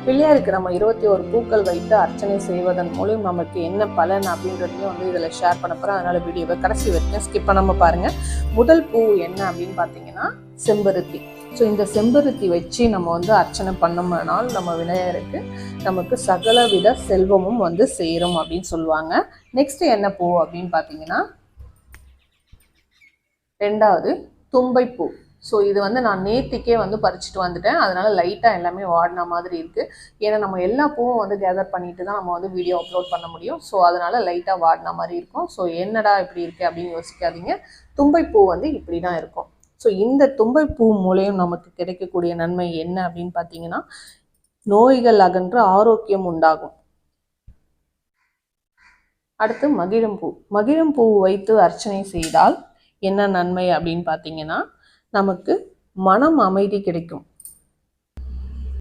பிள்ளையாருக்கு நம்ம 21 பூக்கள் வைத்து அர்ச்சனை செய்வதன் மூலம் நமக்கு என்ன பலன் அப்படின்றதையும் வந்து இதில் ஷேர் பண்ண போகிறேன். அதனால வீடியோவை கடைசி வரைக்கும் ஸ்கிப் பண்ணாமல் பாருங்க. முதல் பூ என்ன அப்படின்னு பார்த்தீங்கன்னா செம்பருத்தி. ஸோ இந்த செம்பருத்தி வச்சு நம்ம வந்து அர்ச்சனை பண்ணோம்னால் நம்ம விநாயகருக்கு நமக்கு சகலவித செல்வமும் வந்து சேரும் அப்படின்னு சொல்லுவாங்க. நெக்ஸ்ட் என்ன பூ அப்படின்னு பார்த்தீங்கன்னா ரெண்டாவது தும்பைப்பூ. ஸோ இது வந்து நான் நேத்திக்கே வந்து பறிச்சுட்டு வந்துட்டேன். அதனால லைட்டாக எல்லாமே வாடின மாதிரி இருக்குது. ஏன்னா நம்ம எல்லா பூவும் வந்து கேதர் பண்ணிட்டு தான் நம்ம வந்து வீடியோ அப்லோட் பண்ண முடியும். ஸோ அதனால லைட்டாக வாடின மாதிரி இருக்கும். ஸோ என்னடா இப்படி இருக்குது அப்படின்னு யோசிக்காதீங்க. தும்பைப்பூ வந்து இப்படி தான் இருக்கும். ஸோ இந்த தும்பைப்பூ மூலம் நமக்கு கிடைக்கக்கூடிய நன்மை என்ன அப்படின்னு பார்த்தீங்கன்னா நோய்கள் அகன்று ஆரோக்கியம் உண்டாகும். அடுத்து மகிழம்பூ. மகிழம்பூ வைத்து அர்ச்சனை செய்தால் என்ன நன்மை அப்படின்னு பார்த்தீங்கன்னா நமக்கு மனம் அமைதி கிடைக்கும்.